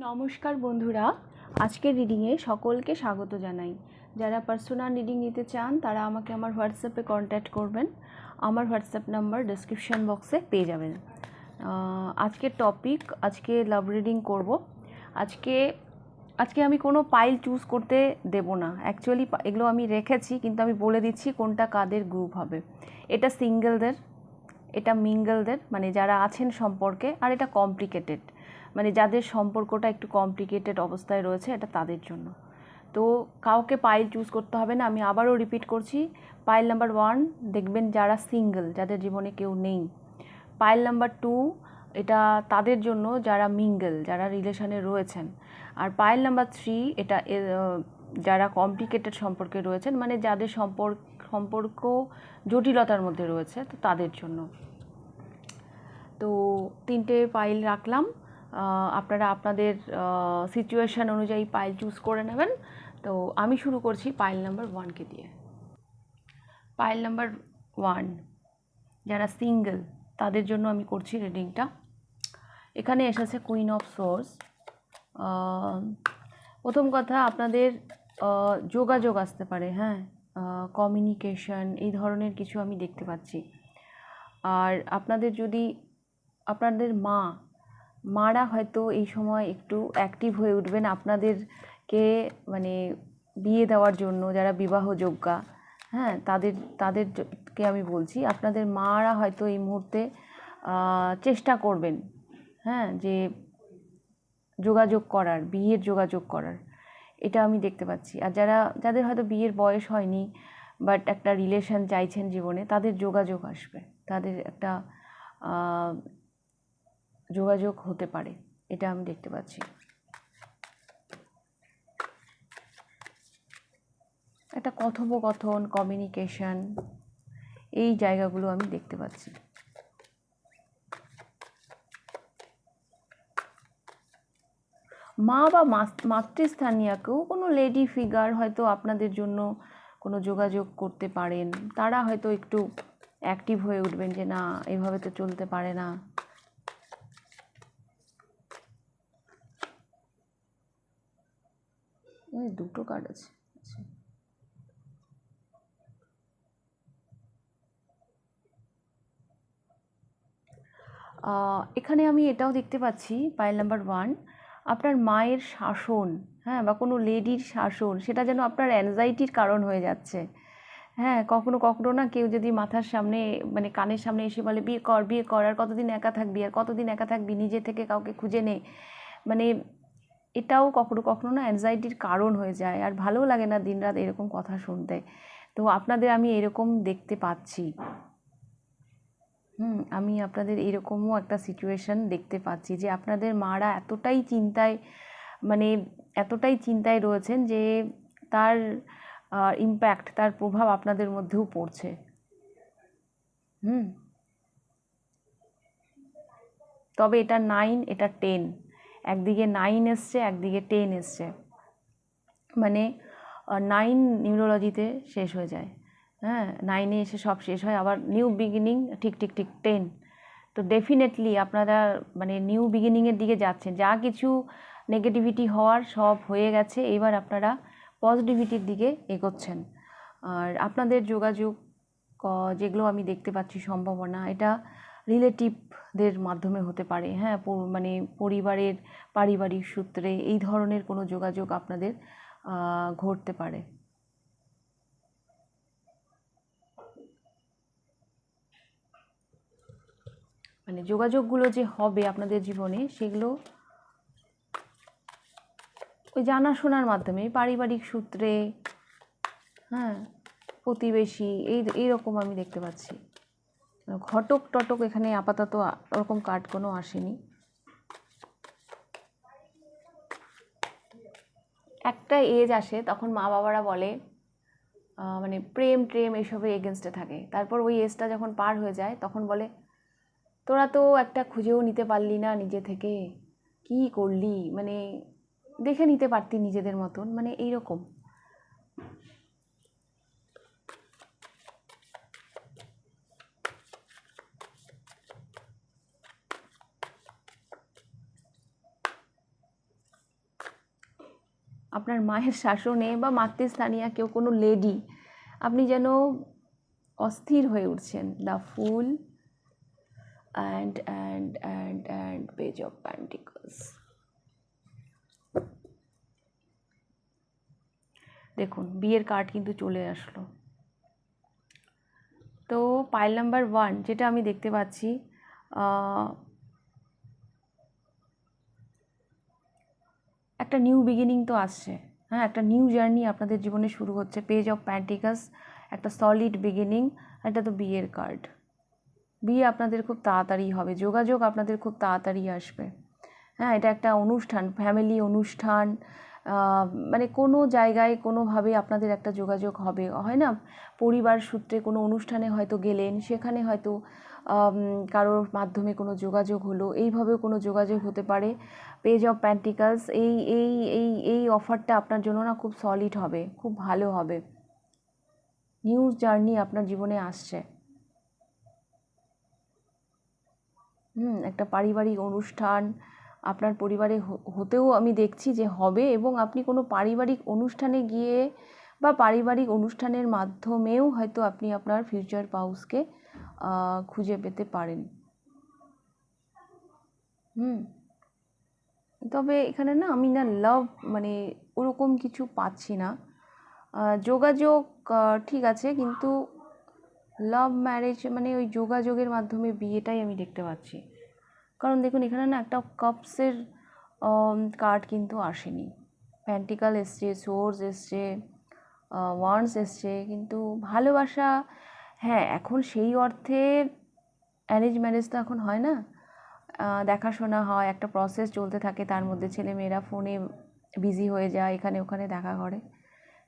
নমস্কার বন্ধুরা, আজকের রিডিংয়ে সকলকে স্বাগত জানাই। যারা পার্সোনাল রিডিং নিতে চান তারা আমাকে আমার হোয়াটসঅ্যাপে কন্ট্যাক্ট করবেন। আমার হোয়াটসঅ্যাপ নাম্বার ডেসক্রিপশন বক্সে পেয়ে যাবেন। আজকের টপিক, আজকে লাভ রিডিং করব। আজকে আমি কোনো পাইল চুজ করতে দেব না। অ্যাকচুয়ালি এগুলো আমি রেখেছি, কিন্তু আমি বলে দিচ্ছি কোনটা কাদের গ্রুপ হবে। এটা সিঙ্গেলদের, এটা মিঙ্গেলদের, মানে যারা আছেন সম্পর্কে, আর এটা কমপ্লিকেটেড, মানে যাদের সম্পর্কটা একটু কমপ্লিকেটেড অবস্থায় রয়েছে, এটা তাদের জন্য। তো কাউকে পাইল চুজ করতে হবে না। আমি আবারও রিপিট করছি, পাইল নাম্বার 1 দেখবেন যারা সিঙ্গেল, যাদের জীবনে কেউ নেই। পাইল নাম্বার 2 এটা তাদের জন্য যারা মিঙ্গেল, যারা রিলেশনে রয়েছেন। আর পাইল নাম্বার 3 এটা যারা কমপ্লিকেটেড সম্পর্কে রয়েছেন, মানে যাদের সম্পর্ক জটিলতার মধ্যে রয়েছে, তো তাদের জন্য। তো 3টে পাইল রাখলাম। আপনারা আপনাদের সিচুয়েশান অনুযায়ী পাইল চুজ করে নেবেন। তো আমি শুরু করছি পাইল নাম্বার 1কে দিয়ে। পাইল নাম্বার 1 যারা সিঙ্গেল, তাদের জন্য আমি করছি রিডিংটা। এখানে এসেছে কুইন অফ সোর্স। প্রথম কথা, আপনাদের যোগাযোগ আসতে পারে, হ্যাঁ, কমিউনিকেশন, এই ধরনের কিছু আমি দেখতে পাচ্ছি। আর আপনাদের মারা হয়তো এই সময় একটু অ্যাক্টিভ হয়ে উঠবেন আপনাদেরকে, মানে বিয়ে দেওয়ার জন্য, যারা বিবাহযোগ্যা, হ্যাঁ, তাদেরকে আমি বলছি, আপনাদের মারা হয়তো এই মুহূর্তে চেষ্টা করবেন, হ্যাঁ, যে যোগাযোগ করার, বিয়ের যোগাযোগ করার, এটা আমি দেখতে পাচ্ছি। আর যাদের হয়তো বিয়ের বয়স হয়নি, বাট একটা রিলেশন চাইছেন জীবনে, তাদের যোগাযোগ আসবে, তাদের একটা যোগাযোগ হতে পারে, এটা আমি দেখতে পাচ্ছি। একটা কথোপকথন, কমিউনিকেশন, এই জায়গাগুলো আমি দেখতে পাচ্ছি। মা বা মাতৃস্থানীয় কেউ, কোনো লেডি ফিগার হয়তো আপনাদের জন্য কোনো যোগাযোগ করতে পারেন। তারা হয়তো একটু অ্যাক্টিভ হয়ে উঠবেন যে না, এভাবে তো চলতে পারে না। দুটো কার্ড আছে। এখানে আমি এটাও দেখতে পাচ্ছি, পাইল নাম্বার 1, আপনার মায়ের শাসন, হ্যাঁ, বা কোনো লেডির শাসন, সেটা যেন আপনার অ্যাংজাইটির কারণ হয়ে যাচ্ছে। হ্যাঁ, কখনো কখনো না, কেউ যদি মাথার সামনে, মানে কানের সামনে এসে বলে বিয়ে কর, বিয়ে কর, আর কতদিন একা থাকবি, আর কতদিন একা থাকবি, নিজে থেকে কাউকে খুঁজে নে, মানে এটাও কখনো কখনো না অ্যাংজাইটির কারণ হয়ে যায়। আর ভালোও লাগে না দিনরাত এরকম কথা শুনতে। তো আপনাদের আমি এরকম দেখতে পাচ্ছি। আমি আপনাদের এরকমও একটা সিচুয়েশান দেখতে পাচ্ছি যে আপনাদের মারা এতটাই চিন্তায় রয়েছেন যে তার ইম্প্যাক্ট, তার প্রভাব আপনাদের মধ্যেও পড়ছে। তবে এটা 9, এটা 10, একদিকে 9 এসছে, একদিকে 10 এসছে, মানে 9 নিউরোলজিতে শেষ হয়ে যায়, হ্যাঁ, 9-এ এসে সব শেষ হয়, আবার নিউ বিগিনিং, ঠিক 10। তো ডেফিনেটলি আপনারা মানে নিউ বিগিনিংয়ের দিকে যাচ্ছেন। যা কিছু নেগেটিভিটি হওয়ার সব হয়ে গেছে, এবার আপনারা পজিটিভিটির দিকে এগোচ্ছেন। আর আপনাদের যোগাযোগ যেগুলো আমি দেখতে পাচ্ছি সম্ভাবনা, এটা রিলেটিভদের মাধ্যমে হতে পারে, হ্যাঁ, মানে পরিবারের পারিবারিক সূত্রে এই ধরনের কোনো যোগাযোগ আপনাদের ঘটতে পারে। মানে যোগাযোগগুলো যে হবে আপনাদের জীবনে, সেগুলো ওই জানাশোনার মাধ্যমে, পারিবারিক সূত্রে, হ্যাঁ, প্রতিবেশী, এইরকম আমি দেখতে পাচ্ছি। ঘটক টটক এখানে আপাতত ওরকম কার্ড কোনো আসেনি। একটা এজ আসে তখন মা বাবারা বলে, মানে প্রেম এসবের এগেনস্টে থাকে। তারপর ওই এজটা যখন পার হয়ে যায়, তখন বলে তোরা তো একটা খুঁজেও নিতে পারলি না নিজে থেকে, কি করলি, মানে দেখে নিতে পারতি নিজেদের মতন, মানে এইরকম। আপনার মায়ের শাসনে বা মাতৃস্থানীয় কেউ কোনো লেডি, আপনি যেন অস্থির হয়ে উঠছেন। The full and page of pentacles. দেখুন বিয়ের কার্ড কিন্তু চলে আসলো। তো পাইল নাম্বার 1 যেটা আমি দেখতে পাচ্ছি, একটা নিউ বিগিনিং তো আসছে, হ্যাঁ, একটা নিউ জার্নি আপনাদের জীবনে শুরু হচ্ছে। পেজ অফ পেন্টিকলস, একটা সলিড বিগিনিং। এটা তো বিয়ের কার্ড। বিয়ে আপনাদের খুব তাড়াতাড়ি হবে, যোগাযোগ আপনাদের খুব তাড়াতাড়ি আসবে। হ্যাঁ, এটা একটা অনুষ্ঠান, ফ্যামিলি অনুষ্ঠান, মানে কোনো জায়গায় কোনোভাবে আপনাদের একটা যোগাযোগ হবে, হয় না, পরিবার সূত্রে কোনো অনুষ্ঠানে হয়তো গেলেন, সেখানে হয়তো কারোর মাধ্যমে কোনো যোগাযোগ হলো, এইভাবেও কোনো যোগাযোগ হতে পারে। পেজ অফ পেন্টিকলস, এই এই এই এই অফারটা আপনার জন্য না খুব সলিড হবে, খুব ভালো হবে। নিউ জার্নি আপনার জীবনে আসছে। একটা পারিবারিক অনুষ্ঠান আপনার পরিবারে হতেও আমি দেখছি যে হবে, এবং আপনি কোনো পারিবারিক অনুষ্ঠানে গিয়ে বা পারিবারিক অনুষ্ঠানের মাধ্যমেও হয়তো আপনি আপনার ফিউচার স্পাউসকে খুঁজে পেতে পারেন। তবে এখানে না আমি না লাভ মানে ওরকম কিছু পাচ্ছি না। যোগাযোগ ঠিক আছে, কিন্তু লাভ ম্যারেজ মানে ওই যোগাযোগের মাধ্যমে বিয়েটাই আমি দেখতে পাচ্ছি। কারণ দেখুন এখানে না একটা কাপসের কার্ড কিন্তু আসেনি। পেন্টিকাল এসছে, সোর্স এসছে, ওয়ান্ডস এসছে, কিন্তু ভালোবাসা, হ্যাঁ এখন সেই অর্থে অ্যারেঞ্জ ম্যারেজ তো এখন হয় না, দেখাশোনা হয়, একটা প্রসেস চলতে থাকে, তার মধ্যে ছেলে মেয়েরা ফোনে বিজি হয়ে যায়, এখানে ওখানে দেখা করে।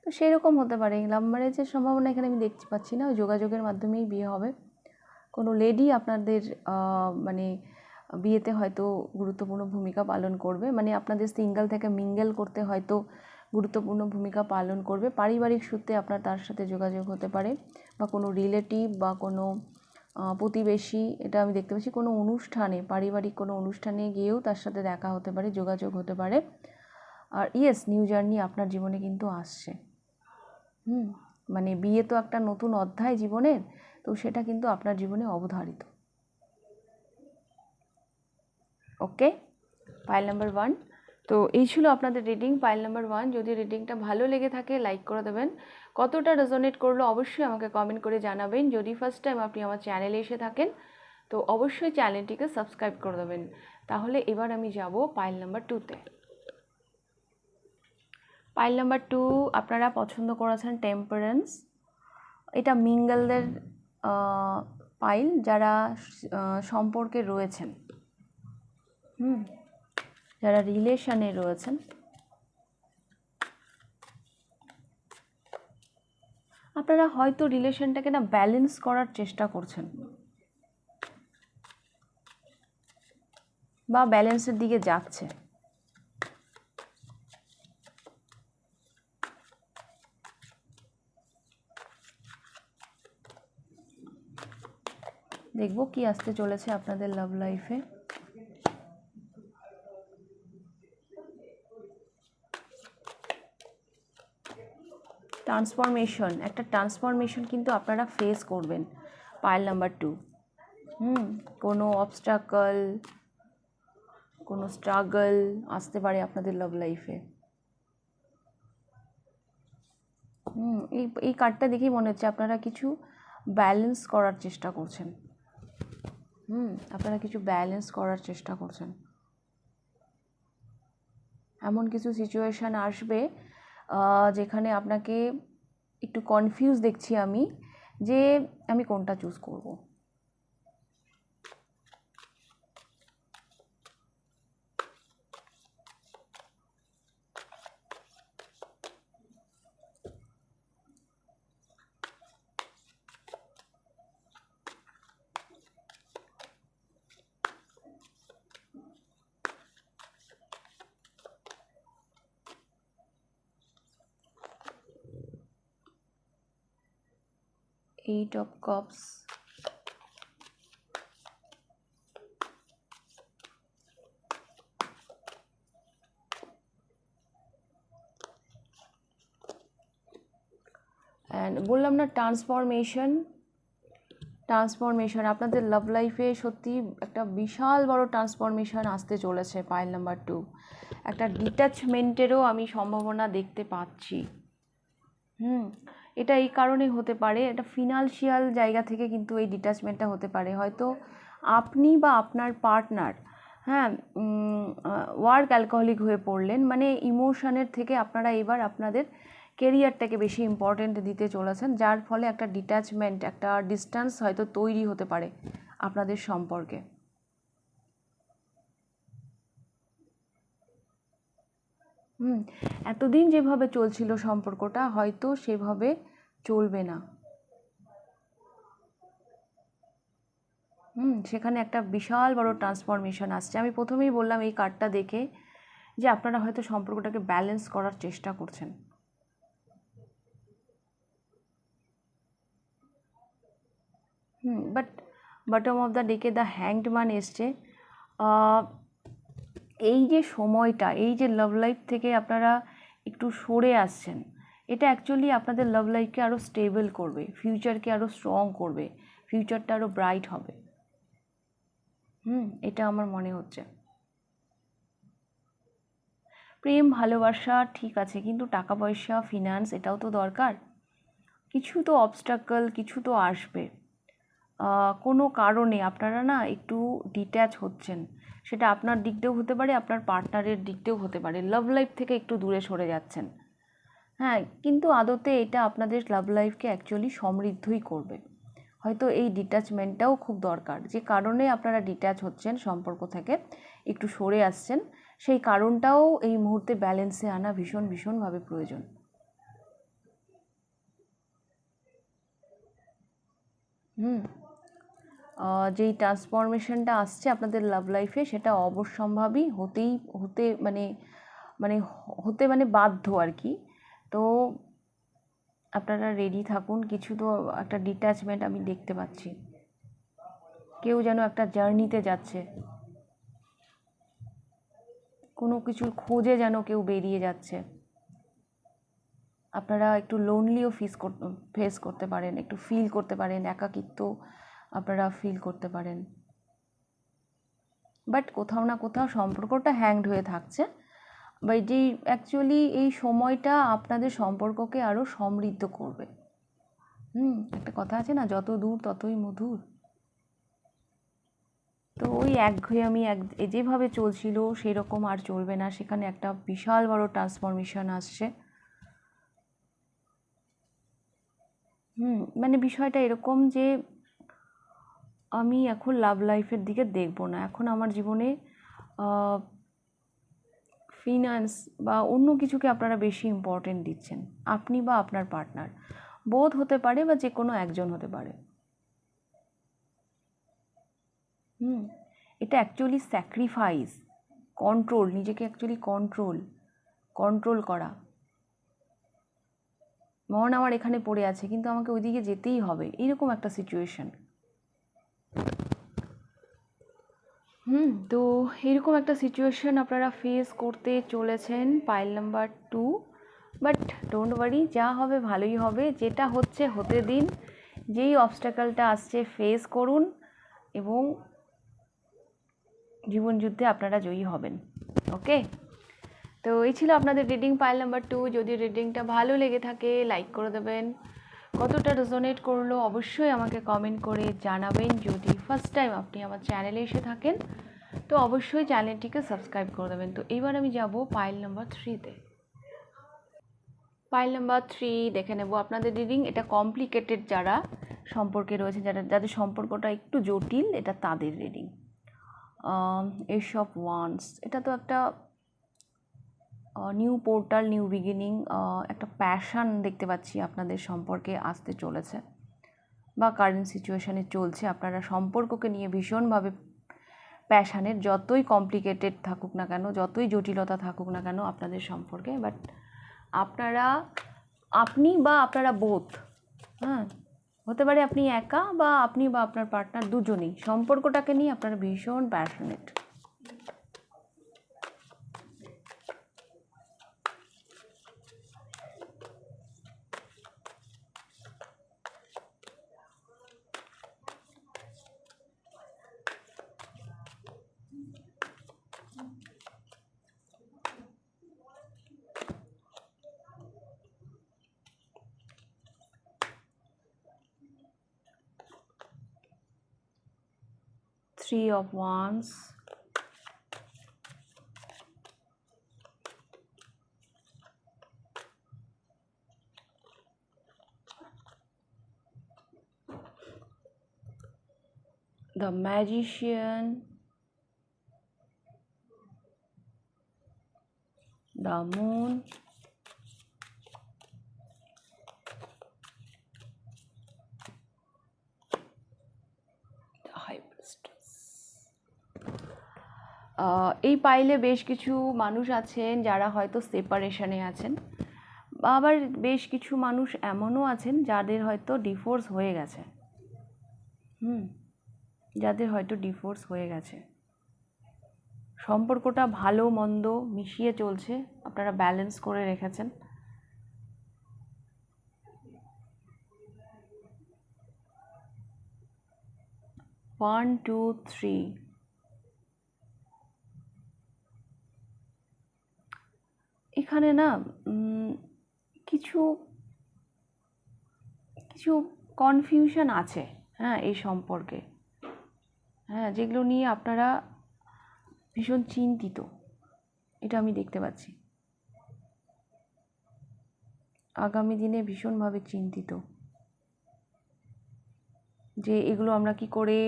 তো সেই রকম হতে পারে। লাভ ম্যারেজের সম্ভাবনা এখানে আমি দেখতে পাচ্ছি না। ওই যোগাযোগের মাধ্যমেই বিয়ে হবে। কোনো লেডি আপনাদের মানে বিয়েতে হয়তো গুরুত্বপূর্ণ ভূমিকা পালন করবে, মানে আপনাদের সিঙ্গেল থেকে মিঙ্গেল করতে হয়তো গুরুত্বপূর্ণ ভূমিকা পালন করবে। পারিবারিক সূত্রে আপনার তার সাথে যোগাযোগ হতে পারে, বা কোনো রিলেটিভ বা কোনো প্রতিবেশী, এটা আমি দেখতে পাচ্ছি। কোনো অনুষ্ঠানে, পারিবারিক কোনো অনুষ্ঠানে গিয়েও তার সাথে দেখা হতে পারে, যোগাযোগ হতে পারে। আর ইয়েস, নিউ জার্নি আপনার জীবনে কিন্তু আসছে। মানে বিয়ে তো একটা নতুন অধ্যায় জীবনের, তো সেটা কিন্তু আপনার জীবনে অবধারিত। ওকে, পাইল নাম্বার 1। তো এই ছিল আপনাদের রিডিং, পাইল নাম্বার 1। যদি রিডিংটা ভালো লেগে থাকে লাইক করে দেবেন, কতটা রেজোনেট করলো অবশ্যই আমাকে কমেন্ট করে জানাবেন। যদি ফার্স্ট টাইম আপনি আমার চ্যানেলে এসে থাকেন তো অবশ্যই চ্যানেলটিকে সাবস্ক্রাইব করে দেবেন। তাহলে এবার আমি যাব পাইল নাম্বার 2তে। পাইল নাম্বার 2 আপনারা পছন্দ করেছেন টেম্পারেন্স। এটা মিঙ্গলদের পাইল, যারা সম্পর্কে রয়েছেন, যারা রিলেশনে রয়েছেন। আপনারা হয়তো রিলেশনটাকে না ব্যালেন্স করার চেষ্টা করছেন, বা ব্যালেন্সের দিকে যাচ্ছে। দেখব কি আসতে চলেছে আপনাদের লাভ লাইফে। ট্রান্সফরমেশন, একটা ট্রান্সফরমেশন কিন্তু আপনারা ফেস করবেন পাইল নাম্বার 2। কোনো অবস্টাকল, কোনো স্ট্রাগল আসতে পারে আপনাদের লাভ লাইফে। এই কার্ডটা দেখেই মনে হচ্ছে আপনারা কিছু ব্যালেন্স করার চেষ্টা করছেন। আপনারা কিছু ব্যালেন্স করার চেষ্টা করছেন। এমন কিছু সিচুয়েশান আসবে যেখানে আপনাকে একটু কনফিউজ দেখছি আমি, যে আমি কোনটা চুজ করব। 8 of Cups, অ্যান্ড বললাম না ট্রান্সফরমেশন আপনাদের লাভ লাইফে সত্যি একটা বিশাল বড় ট্রান্সফরমেশন আসতে চলেছে। পাইল নাম্বার 2 একটা ডিট্যাচমেন্টেরও আমি সম্ভাবনা দেখতে পাচ্ছি। এটা এই কারণেই হতে পারে, এটা ফিনান্সিয়াল জায়গা থেকে কিন্তু এই ডিট্যাচমেন্টটা হতে পারে। হয়তো আপনি বা আপনার পার্টনার ওয়ার্ক অ্যালকোহলিক হয়ে পড়লেন, মানে ইমোশনের থেকে আপনারা এবার আপনাদের কেরিয়ারটাকে বেশি ইম্পর্টেন্ট দিতে চলেছেন, যার ফলে একটা ডিট্যাচমেন্ট, একটা ডিস্টেন্স হয়তো তৈরি হতে পারে আপনাদের সম্পর্কে। এতদিন যেভাবে চলছিল সম্পর্কটা হয়তো সেভাবে চলবে না। সেখানে একটা বিশাল বড় ট্রান্সফরমেশন আসছে। আমি প্রথমেই বললাম এই কার্ডটা দেখে যে আপনারা হয়তো সম্পর্কটাকে ব্যালেন্স করার চেষ্টা করছেন। বাট বটম অফ দ্য ডেকে দ্য হ্যাংড ম্যান এসছে। এই যে সময়টা, এই যে লাভ লাইফ থেকে আপনারা একটু সরে আসছেন, এটা অ্যাকচুয়ালি আপনাদের লাভ লাইফকে আরও স্টেবল করবে, ফিউচারকে আরও স্ট্রং করবে, ফিউচারটা আরও ব্রাইট হবে। এটা আমার মনে হচ্ছে। প্রেম ভালোবাসা ঠিক আছে, কিন্তু টাকা পয়সা, ফিনান্স এটাও তো দরকার। কিছু তো অবস্ট্রাকল, কিছু তো আসবে। কোনো কারণে আপনারা না একটু ডিট্যাচ হচ্ছেন, সেটা আপনার দিক দিয়েও হতে পারে, আপনার পার্টনারের দিক দিয়েও হতে পারে। লাভ লাইফ থেকে একটু দূরে সরে যাচ্ছেন। কিন্তু আদতে এটা আপনাদের লাভ লাইফকে অ্যাকচুয়ালি সমৃদ্ধই করবে। হয়তো এই ডিট্যাচমেন্টটাও খুব দরকার। যে কারণে আপনারা ডিট্যাচ হচ্ছেন সম্পর্ক থেকে, একটু সরে আসছেন, সেই কারণটাও এই মুহূর্তে ব্যালেন্সে আনা ভীষণভাবে প্রয়োজন। যেই ট্রান্সফরমেশনটা আসছে আপনাদের লাভ লাইফে, সেটা অবশ্যম্ভাবী হতে বাধ্য আর কি। তো আপনারা রেডি থাকুন। কিছু তো একটা ডিট্যাচমেন্ট আমি দেখতে পাচ্ছি, কেউ যেন একটা জার্নিতে যাচ্ছে, কোনো কিছুর খোঁজে যেন কেউ বেরিয়ে যাচ্ছে। আপনারা একটু লোনলিও ফেস করতে পারেন, একটু ফিল করতে পারেন, একাকিত্ব আপনারা ফিল করতে পারেন। বাট কোথাও না কোথাও সম্পর্কটা হ্যাংড হয়ে থাকছে। বা যেই অ্যাকচুয়ালি এই সময়টা আপনাদের সম্পর্ককে আরও সমৃদ্ধ করবে। একটা কথা আছে না, যত দূর ততই মধুর। তো ওই একঘেয়েমি যেভাবে চলছিল সেরকম আর চলবে না, সেখানে একটা বিশাল বড় ট্রান্সফরমেশন আসছে। বিষয়টা এরকম যে আমি এখন লাভ লাইফের দিকে দেখব না, এখন আমার জীবনে ফিনান্স বা অন্য কিছুকে আপনারা বেশি ইম্পর্টেন্ট দিচ্ছেন, আপনি বা আপনার পার্টনার, বোধ হতে পারে বা যে কোনো একজন হতে পারে। এটা অ্যাকচুয়ালি স্যাক্রিফাইস, কন্ট্রোল, নিজেকে অ্যাকচুয়ালি কন্ট্রোল করা। মন আমার এখানে পড়ে আছে কিন্তু আমাকে ওইদিকে যেতেই হবে, এইরকম একটা সিচুয়েশন। তো এরকম একটা সিচুয়েশন আপনারা ফেস করতে চলেছেন পাইল নাম্বার 2। বাট ডোন্ট ওয়ারি, যা হবে ভালোই হবে, যেটা হচ্ছে হতে দিন। যেই অবস্ট্যাকলটা আসছে ফেস করুন এবং জীবন যুদ্ধে আপনারা জয়ী হবেন। ওকে, তো এই ছিল আপনাদের রিডিং পাইল নাম্বার 2। যদি রিডিংটা ভালো লেগে থাকে লাইক করে দেবেন, কতটা রেজোনেট করলো অবশ্যই আমাকে কমেন্ট করে জানাবেন। যদি ফার্স্ট টাইম আপনি আমার চ্যানেলে এসে থাকেন তো অবশ্যই চ্যানেলটিকে সাবস্ক্রাইব করে দেবেন। তো এইবার আমি যাব পাইল নাম্বার 3-তে। পাইল নাম্বার 3 দেখে নেব আপনাদের রিডিং। এটা কমপ্লিকেটেড যারা সম্পর্কে রয়েছে, যাদের সম্পর্কটা একটু জটিল, এটা তাদের রিডিং। এস অফ ওয়ান্স, এটা তো একটা নিউ পোর্টাল, নিউ বিগিনিং, একটা প্যাশন দেখতে পাচ্ছি আপনাদের সম্পর্কে আসতে চলেছে বা কারেন্ট সিচুয়েশানে চলছে। আপনারা সম্পর্ককে নিয়ে ভীষণভাবে প্যাশানের, যতই কমপ্লিকেটেড থাকুক না কেন, যতই জটিলতা থাকুক না কেন আপনাদের সম্পর্কে। বাট আপনি বা আপনারা বোথ, হতে পারে আপনি একা বা আপনি বা আপনার পার্টনার, দুজনেই সম্পর্কটাকে নিয়ে আপনারা ভীষণ passionate. Three of Wands, the Magician, the Moon, the High Priestess. এই পাইলে বেশ কিছু মানুষ আছেন যারা হয়তো সেপারেশনে আছেন, বা আবার বেশ কিছু মানুষ এমনও আছেন যাদের হয়তো ডিভোর্স হয়ে গেছে। যাদের হয়তো ডিভোর্স হয়ে গেছে, সম্পর্কটা ভালো মন্দ মিশিয়ে চলছে, আপনারা ব্যালেন্স করে রেখেছেন। ওয়ান টু থ্রি, এখানে না কিছু কিছু কনফিউশন আছে, হ্যাঁ, এই সম্পর্কে, হ্যাঁ, যেগুলো নিয়ে আপনারা ভীষণ চিন্তিত, এটা আমি দেখতে পাচ্ছি। আগামী দিনে ভীষণভাবে চিন্তিত যে এগুলো আমরা কি করে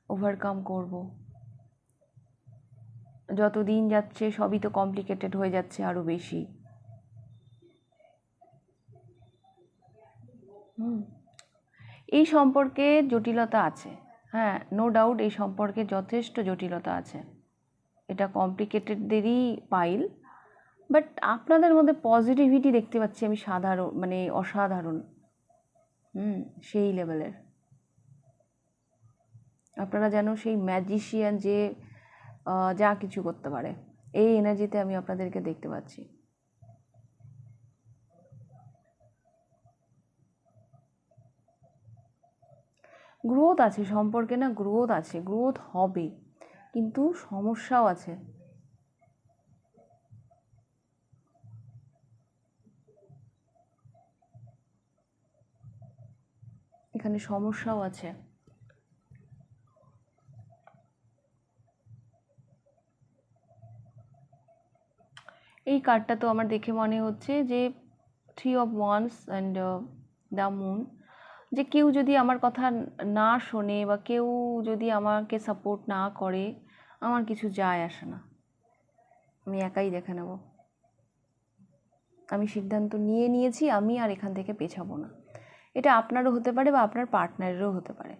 ওভারকাম করব। যত দিন যাচ্ছে সবই তো কমপ্লিকেটেড হয়ে যাচ্ছে আরও বেশি। এই সম্পর্কে জটিলতা আছে, হ্যাঁ, নো ডাউট এই সম্পর্কে যথেষ্ট জটিলতা আছে। এটা কমপ্লিকেটেডদেরই পাইল, বাট আপনাদের মধ্যে পজিটিভিটি দেখতে পাচ্ছি আমি, সাধারণ মানে অসাধারণ, সেই লেভেলের। আপনারা যেন সেই ম্যাজিশিয়ান যে যা কিছু করতে পারে, এই এনার্জিতে আমি আপনাদেরকে দেখতে পাচ্ছি। গ্রোথ আছে সম্পর্কে, না গ্রোথ আছে, গ্রোথ হবে, কিন্তু সমস্যাও আছে। এখানে সমস্যাও আছে। এই কার্ডটা তো আমার দেখে মনে হচ্ছে যে three of wands and the moon, যে কেউ যদি আমার কথা না শোনে বা কেউ যদি আমাকে সাপোর্ট না করে, আমার কিছু যায় আসে না, আমি একাই দেখে নেব। আমি সিদ্ধান্ত নিয়েছি, আমি আর এখান থেকে পেছাবো না। এটা আপনারও হতে পারে বা আপনার পার্টনারেরও হতে পারে।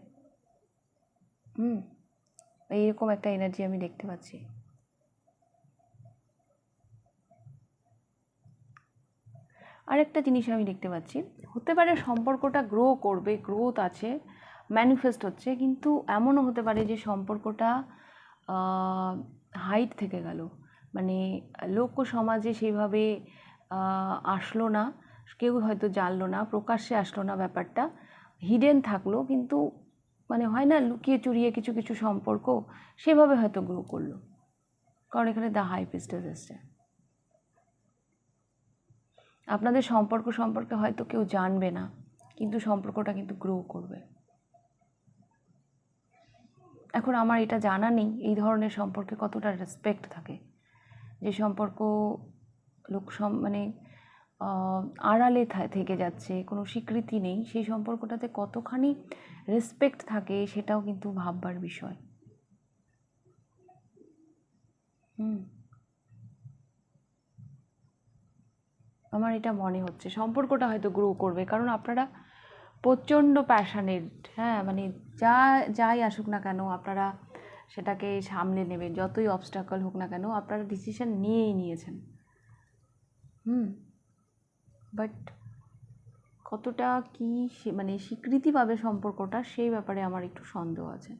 এইরকম একটা এনার্জি আমি দেখতে পাচ্ছি। আরেকটা জিনিস আমি দেখতে পাচ্ছি, হতে পারে সম্পর্কটা গ্রো করবে, গ্রোথ আছে, ম্যানিফেস্ট হচ্ছে, কিন্তু এমনও হতে পারে যে সম্পর্কটা হাইট থেকে গেল, মানে লোক সমাজে সেইভাবে আসলো না, কেউ হয়তো জানলো না, প্রকাশ্যে আসলো না, ব্যাপারটা হিডেন থাকলো, কিন্তু মানে হয় না লুকিয়ে চুরিয়ে কিছু কিছু সম্পর্ক সেভাবে হয়তো গ্রো করলো, কারণ এখানে দ্য হাই প্রিস্টেস এসছে। আপনাদের সম্পর্ক সম্পর্কে হয়তো কেউ জানবে না, কিন্তু সম্পর্কটা কিন্তু গ্রো করবে। এখন আমার এটা জানা নেই এই ধরনের সম্পর্কে কতটা রেসপেক্ট থাকে, যে সম্পর্ক লোক মানে আড়ালে থেকে যাচ্ছে, কোনো স্বীকৃতি নেই, সেই সম্পর্কটাতে কতখানি রেসপেক্ট থাকে সেটাও কিন্তু ভাববার বিষয়। আমার এটা মনে হচ্ছে সম্পর্কটা হয়তো গ্রো করবে, কারণ আপনারা প্রচণ্ড প্যাশনেট, হ্যাঁ, মানে যাই আসুক না কেন আপনারা সেটাকে সামলে নেবেন, যতই অবস্টাকল হোক না কেন আপনারা ডিসিশন নিয়েছেন। বাট কতটা কি মানে স্বীকৃতি পাবে সম্পর্কটা, সেই ব্যাপারে আমার একটু সন্দেহ আছে।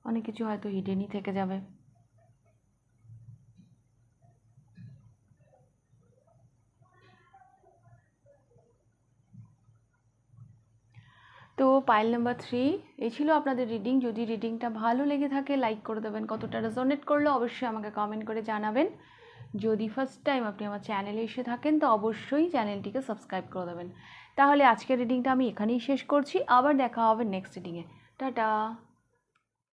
অনেক কিছু হয়তো হিডেনই থেকে যাবে। তো পাইল নাম্বার 3 এই ছিল আপনাদের রিডিং। যদি রিডিংটা ভালো লেগে থাকে লাইক করে দেবেন, কতটা রেজোনেট করলো অবশ্যই আমাকে কমেন্ট করে জানাবেন। যদি ফার্স্ট টাইম আপনি আমার চ্যানেলে এসে থাকেন তো অবশ্যই চ্যানেলটিকে সাবস্ক্রাইব করে দেবেন। তাহলে আজকের রিডিংটা আমি এখানেই শেষ করছি, আবার দেখা হবে নেক্সট রিডিংয়ে। টাটা।